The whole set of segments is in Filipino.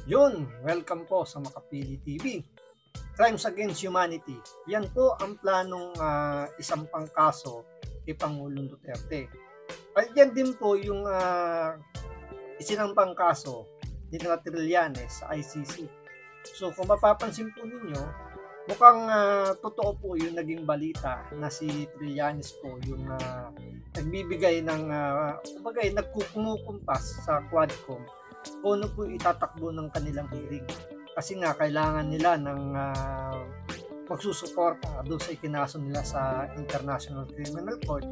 Yun, welcome po sa Makapili TV. Crimes Against Humanity. Yan po ang planong isang pangkaso kay Pangulong Duterte. At yan din po yung isinampang kaso ni Trillanes sa ICC. So kung mapapansin po ninyo, mukhang totoo po yung naging balita na si Trillanes po yung nagbibigay ng nagkukumukumpas sa Quadcom kung ano po itatakbo ng kanilang hearing. Kasi nga kailangan nila ng magsusuporta doon sa ikinaso nila sa International Criminal Court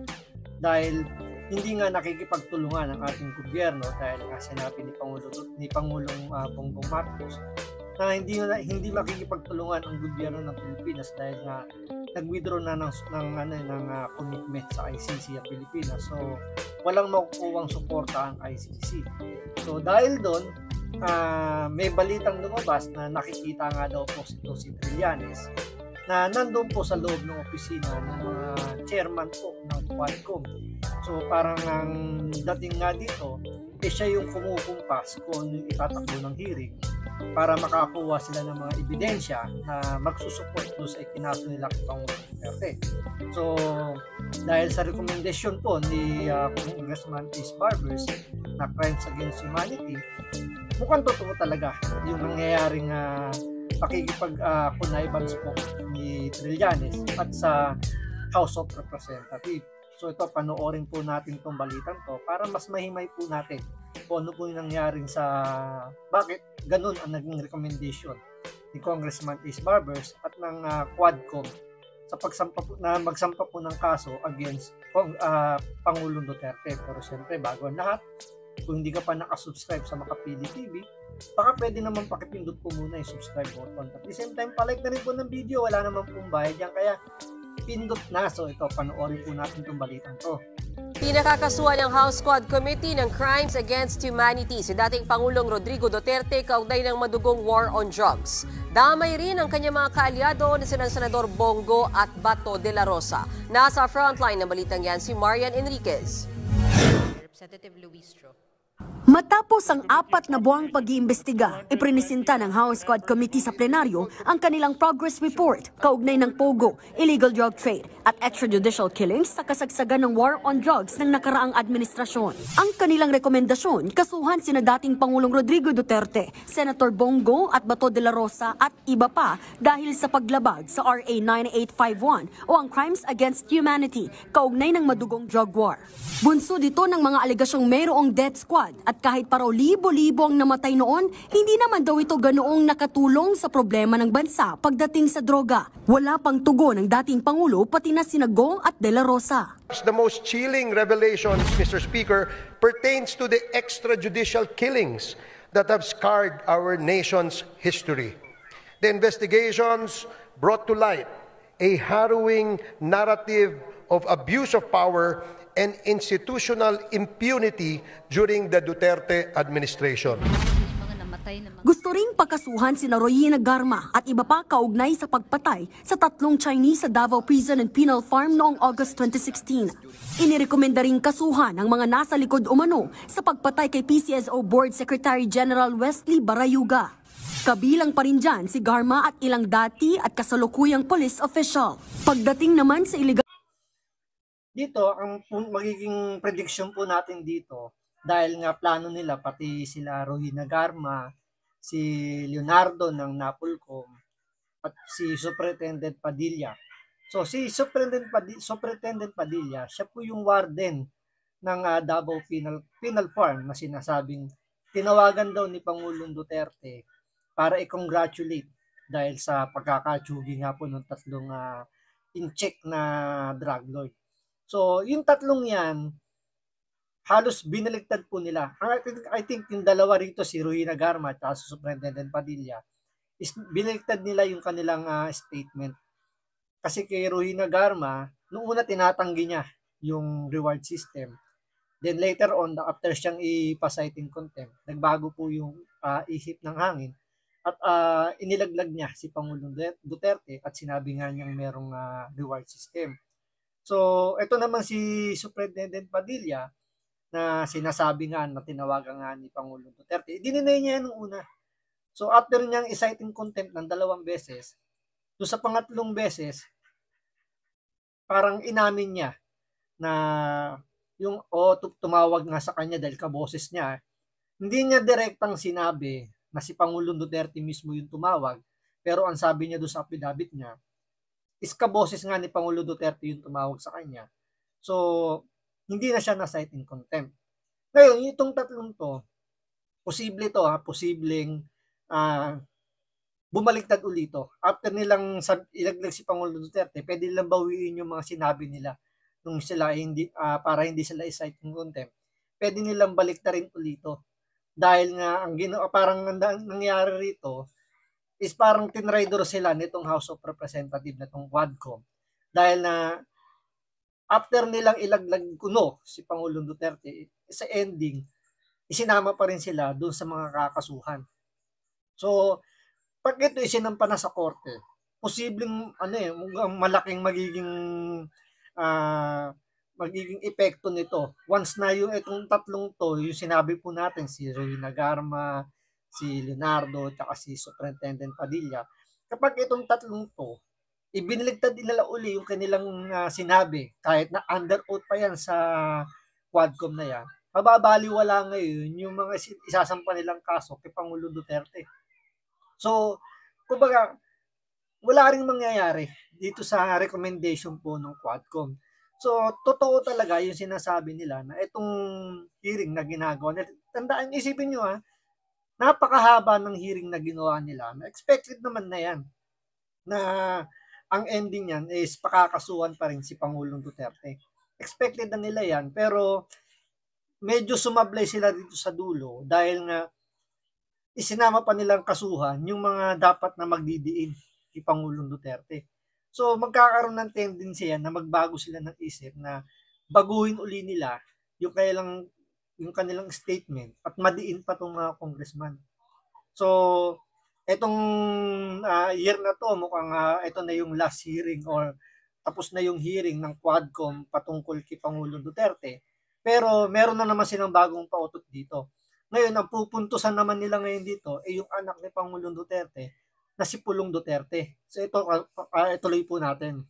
dahil hindi nga nakikipagtulungan ang ating gobyerno dahil nga sinabi ni Pangulong Bongbong Marcos na hindi makikipagtulungan ang gobyerno ng Pilipinas dahil nga nag-withdraw na ng commitment sa ICC ang Pilipinas. So walang makukuhang suporta ang ICC. So dahil doon, may balitang lumabas na nakikita nga daw po si Trillanes na nandoon po sa loob ng opisina ng mga chairman po ng Quadcom. So parang ang dating nga dito, siya yung kumukumpas kung itatakbo ng hearing para makakuha sila ng mga ebidensya na magsusupport doon sa ikinaso nila kay Pangulong Duterte. So dahil sa rekomendasyon po ni Congressman Ace Barbers na Crimes Against Humanity, mukhang totoo talaga yung nangyayaring pakikipag-connivance po ni Trillanes at sa House of Representatives. So ito, panoorin po natin itong balitan to para mas mahimay po natin kung ano po yung nangyaring sa bakit ganun ang naging recommendation ni Congressman Ace Barbers at ng Quadcom sa magsampa po ng kaso against Pangulong Duterte. Pero siyempre, bago ang lahat, kung hindi ka pa nakasubscribe sa Makapili TV, baka pwede naman pakipindot po muna yung subscribe button. At the same time, palike na rin po ng video, wala naman pong bayad yan, kaya pindot na. So ito, panoorin po natin itong balitang to. Pinakakasuhan ng House Quad Committee ng Crimes Against Humanity si dating Pangulong Rodrigo Duterte kaugnay ng madugong war on drugs. Damay rin ang kanyang mga kaalyado na sina Senador Bongo at Bato de la Rosa. Nasa frontline ng balitang yan si Marian Enriquez. Representative Luistro. Matapos ang 4 na buwang pag-iimbestiga, iprinisinta ng House Quad Committee sa plenaryo ang kanilang progress report kaugnay ng POGO, illegal drug trade at extrajudicial killings sa kasagsagan ng war on drugs ng nakaraang administrasyon. Ang kanilang rekomendasyon, kasuhan sina dating Pangulong Rodrigo Duterte, Senator Bongo at Bato de la Rosa at iba pa dahil sa paglabag sa RA 9851 o ang Crimes Against Humanity kaugnay ng madugong drug war. Bunso dito ng mga alegasyong mayroong death squad at kahit pa raw libo-libo ang namatay noon, hindi naman daw ito ganoong nakatulong sa problema ng bansa pagdating sa droga. Wala pang tugon ng dating Pangulo pati na sina Go at De La Rosa. The most chilling revelations, Mr. Speaker, pertains to the extrajudicial killings that have scarred our nation's history. The investigations brought to light a harrowing narrative of abuse of power and institutional impunity during the Duterte administration. Gusto ring pakasuhan sina Royina Garma at iba pa kaugnay sa pagpatay sa 3 Chinese sa Davao Prison and Penal Farm noong August 2016. Inirekomenda ring kasuhan ang mga nasa likod umano sa pagpatay kay PCSO Board Secretary General Wesley Barayuga. Kabilang pa rin dyan si Garma at ilang dati at kasalukuyang police official. Pagdating naman sa illegal dito, ang magiging prediction po natin dito, dahil nga plano nila, pati sila Rohina Garma, si Leonardo ng Napolcom, at si Superintendent Padilla. So si Superintendent Padilla, siya po yung warden ng Davao Penal Farm na sinasabing tinawagan daw ni Pangulong Duterte para i-congratulate dahil sa pagkakatsugi nga po ng 3 in-check na drug lord. So, yung 3 yan, halos binaligtad po nila. I think yung 2 rito, si Rohina Garma at si Superintendent Padilla, is binaligtad nila yung kanilang statement. Kasi kay Rohina Garma, noong una tinatanggi niya yung reward system. Then later on, after siyang ipasight in contempt, nagbago po yung ihip ng hangin. At inilaglag niya si Pangulong Duterte at sinabi nga niyang merong reward system. So, ito naman si Superintendent Padilla na sinasabi nga na tinawagan nga ni Pangulong Duterte. Dininay niya nung una. So after niyang i-cite in contempt ng 2 beses, doon sa pangatlong beses, parang inamin niya na yung tumawag nga sa kanya dahil kaboses niya. Hindi niya direktang sinabi na si Pangulong Duterte mismo yung tumawag, pero ang sabi niya doon sa affidavit niya is kaboses nga ni Pangulong Duterte yung tumawag sa kanya. So, hindi na siya na-cite in contempt. Ngayon, itong tatlong to, posibleng bumaliktad ulito. After nilang ilaglag si Pangulong Duterte, pwede nilang bawiin yung mga sinabi nila nung sila para hindi sila i-cite in contempt. Pwede nilang baliktarin ulito. Dahil nga parang nangyari rito is parang tinraidor sila nitong House of Representatives na itong Quadcom. Dahil na after nilang ilaglag kuno si Pangulong Duterte, sa ending, isinama pa rin sila doon sa mga kakasuhan. So, pag ito isinampa na sa korte, posibleng malaking magiging epekto nito. Once na yung itong tatlong to, yung sinabi po natin, si Rohina Garma, si Leonardo, at si Superintendent Padilla, kapag itong tatlong to, ibiniligtad nila uli yung kanilang sinabi, kahit na under oath pa yan sa Quadcom na yan, mababaliwala ngayon yung mga isasampa nilang kaso kay Pangulong Duterte. So, kumbaga, wala ring mangyayari dito sa recommendation po ng Quadcom. So, totoo talaga yung sinasabi nila na itong hearing na ginagawa nila. Tandaan, isipin nyo napakahaba ng hearing na ginawa nila. Expected naman na yan na ang ending yan is pakakasuhan pa rin si Pangulong Duterte. Expected na nila yan, pero medyo sumablay sila dito sa dulo dahil nga isinama pa nilang kasuhan yung mga dapat na magdidiin kay Pangulong Duterte. So magkakaroon ng tendency yan na magbago sila ng isip na baguhin uli nila yung kanilang statement at madiin pa tong mga congressman. So etong year na to mukhang ito na yung last hearing or tapos na yung hearing ng Quadcom patungkol kay Pangulong Duterte. Pero meron na naman silang bagong pautot dito. Ngayon, ang pupuntusan naman nila ngayon dito ay yung anak ni Pangulong Duterte na si Pulong Duterte. So ito, ituloy po natin.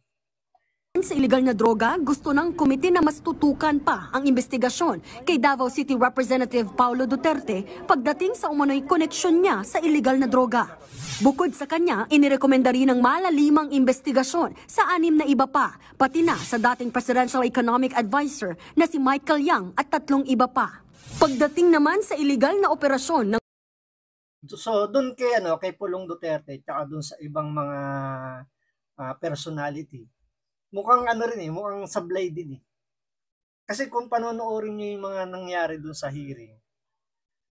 Sa illegal na droga, gusto ng komite na mas tutukan pa ang investigasyon kay Davao City Representative Paulo Duterte pagdating sa umano'y koneksyon niya sa illegal na droga. Bukod sa kanya, inirekomenda rin ng malalimang investigasyon sa 6 na iba pa, pati na sa dating Presidential Economic Advisor na si Michael Yang at 3 iba pa. Pagdating naman sa illegal na operasyon ng So doon kay Pulong Duterte at doon sa ibang mga personality, mukhang mukhang sablay din eh. Kasi kung panonoorin niyo yung mga nangyari doon sa hearing,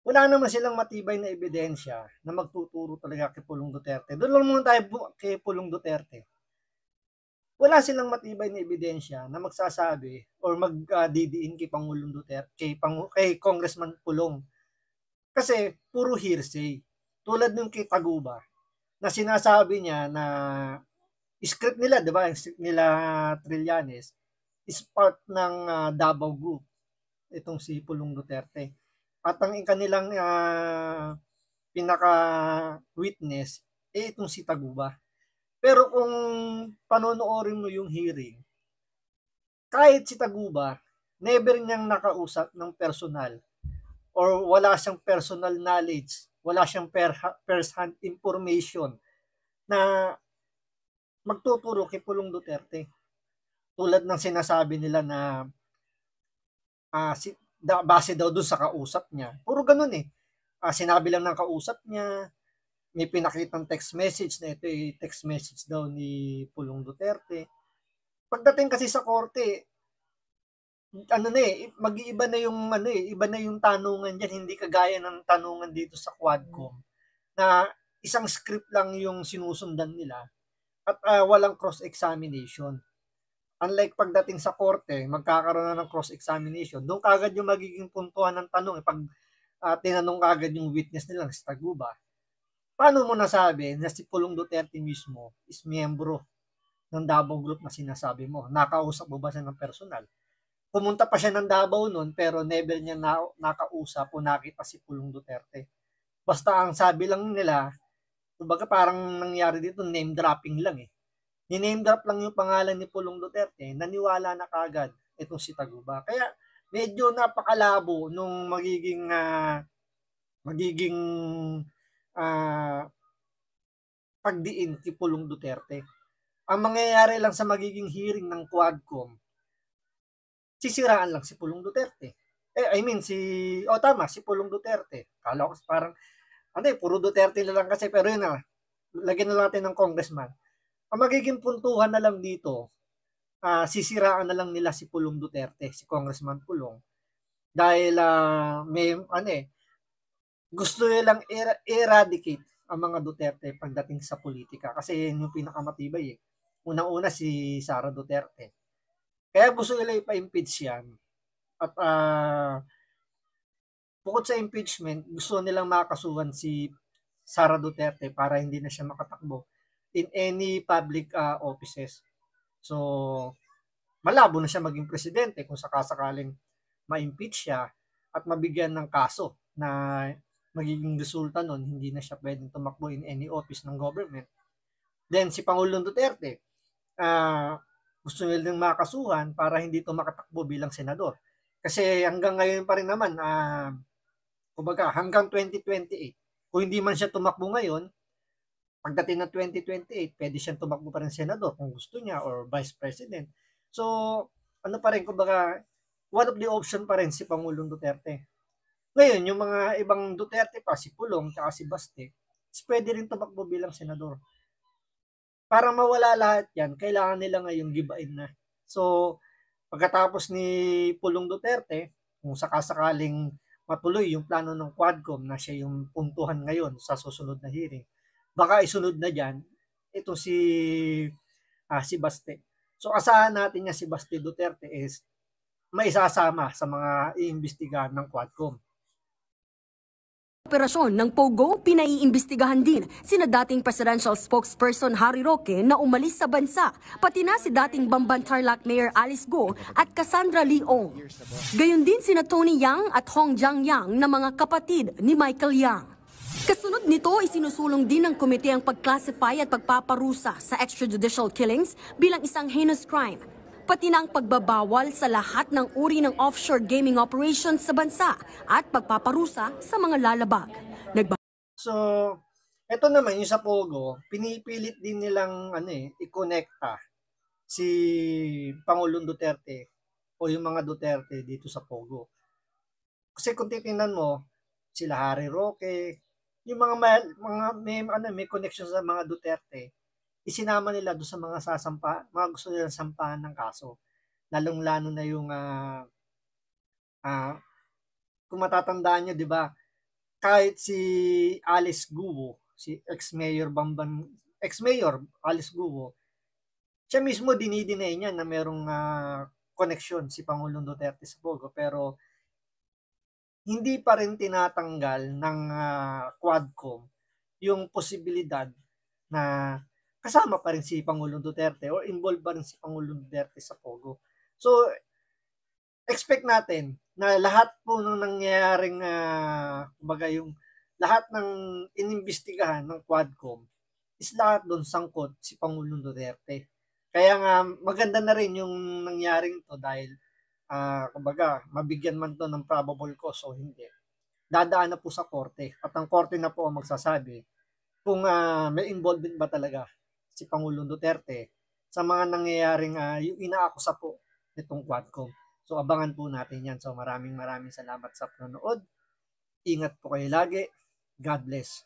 wala naman silang matibay na ebidensya na magtuturo talaga kay Pulong Duterte. Doon lang muna tayo kay Pulong Duterte. Wala silang matibay na ebidensya na magsasabi or magdidiin kay Pangulong Duterte, kay Congressman Pulong. Kasi puro hearsay. Tulad nung kay Taguba na sinasabi niya na script nila, 'di ba? Yung script nila Trillanes is part ng Davao Group. Itong si Pulong Duterte. At ang kanilang pinaka-witness itong si Taguba. Pero kung panonoorin mo yung hearing, kahit si Taguba, never niyang nakausap ng personal or wala siyang personal knowledge, wala siyang first-hand information na magtuturo kay Pulong Duterte. Tulad ng sinasabi nila na base daw doon sa kausap niya. Puro ganun eh. Sinabi lang ng kausap niya, may pinakitang text message na ito ay text message daw ni Pulong Duterte. Pagdating kasi sa korte, mag-iiba na yung iba na yung tanungan diyan, hindi kagaya ng tanungan dito sa Quadcom na isang script lang yung sinusundan nila at walang cross-examination. Unlike pagdating sa korte, magkakaroon na ng cross-examination. Doon kagad yung magiging puntuhan ng tanong pag tinanong kagad yung witness nila si Taguba. Paano mo nasabi na si Pulong Duterte mismo is miyembro ng Davao Group na sinasabi mo? Nakausap mo ba siya ng personal? Pumunta pa siya ng Davao noon pero never niya nakausap o nakita si Pulong Duterte. Basta ang sabi lang nila, kumbaga parang nangyari dito, name dropping lang eh. Ni-name drop lang yung pangalan ni Pulong Duterte, naniwala na kagad itong si Taguba. Kaya medyo napakalabo nung magiging pagdiin kay Pulong Duterte. Ang mangyayari lang sa magiging hearing ng Quadcom, sisiraan lang si Pulong Duterte. Si Pulong Duterte. Kala ko parang, puro Duterte na lang kasi, pero yun na, lagyan na natin ng congressman. Ang magiging puntuhan na lang dito, sisiraan na lang nila si Pulong Duterte, si Congressman Pulong. Dahil gusto nilang eradicate ang mga Duterte pagdating sa politika. Kasi yun yung pinakamatibay eh. Unang-una si Sara Duterte. Kaya gusto nila ipa-impeach yan. At bukod sa impeachment, gusto nilang makasuhan si Sara Duterte para hindi na siya makatakbo in any public offices. So, malabo na siya maging presidente kung sakasakaling ma-impeach siya at mabigyan ng kaso na magiging resulta nun, hindi na siya pwedeng tumakbo in any office ng government. Then, si Pangulong Duterte, gusto nilang makasuhan para hindi ito makatakbo bilang senador. Kasi hanggang ngayon pa rin naman, kumbaga hanggang 2028, kung hindi man siya tumakbo ngayon, pagdating ng 2028, pwede siyang tumakbo pa rin senador kung gusto niya or vice president. So, kumbaga, one of the option pa rin si Pangulong Duterte. Ngayon, yung mga ibang Duterte pa, si Pulong, tsaka si Baste, pwede rin tumakbo bilang senador. Para mawala lahat yan, kailangan nila ngayong gibain na. So, pagkatapos ni Pulong Duterte, kung sakasakaling matuloy yung plano ng Quadcom na siya yung puntuhan ngayon sa susunod na hearing, baka isunod na dyan, ito si Baste. So, asahan natin niya si Baste Duterte is maisasama sa mga iimbestigahan ng Quadcom. Operasyon ng Pogo, pinaiimbestigahan din sina dating presidential spokesperson Harry Roque na umalis sa bansa, pati na si dating Bamban Tarlac Mayor Alice Go at Cassandra Leong. Gayon din sina Tony Yang at Hong Jiang-yang na mga kapatid ni Michael Yang. Kasunod nito, isinusulong din ng komite ang pag-classify at pagpaparusa sa extrajudicial killings bilang isang heinous crime, pati na ang pagbabawal sa lahat ng uri ng offshore gaming operations sa bansa at pagpaparusa sa mga lalabag. So, ito naman yung sa Pogo, pinipilit din nilang i-connecta si Pangulong Duterte o yung mga Duterte dito sa Pogo. Kasi kung titingnan mo, sila Harry Roque, yung mga may connection sa mga Duterte, isinama nila doon sa mga gusto nilang sampahan ng kaso. Lalong-lalo na yung kung matatandaan nyo, di ba, kahit si Alice Guo, si ex-mayor Alice Guo, siya mismo dinidinay niya na merong connection si Pangulong Duterte sa Pogo, pero hindi pa rin tinatanggal ng Quadcom yung posibilidad na kasama pa rin si Pangulong Duterte o involved pa rin si Pangulong Duterte sa Pogo. So, expect natin na lahat po ng nangyayaring, yung lahat ng inimbestigahan ng Quadcom is lahat doon sangkot si Pangulong Duterte. Kaya nga, maganda na rin yung nangyaring to dahil, mabigyan man to ng probable cause o hindi. Dadaan na po sa korte at ang korte na po ang magsasabi kung may involvement ba talaga si Pangulong Duterte sa mga nangyayaring yung inaakusa po nitong Quadcom. So abangan po natin yan. So maraming salamat sa panonood. Ingat po kayo lagi. God bless.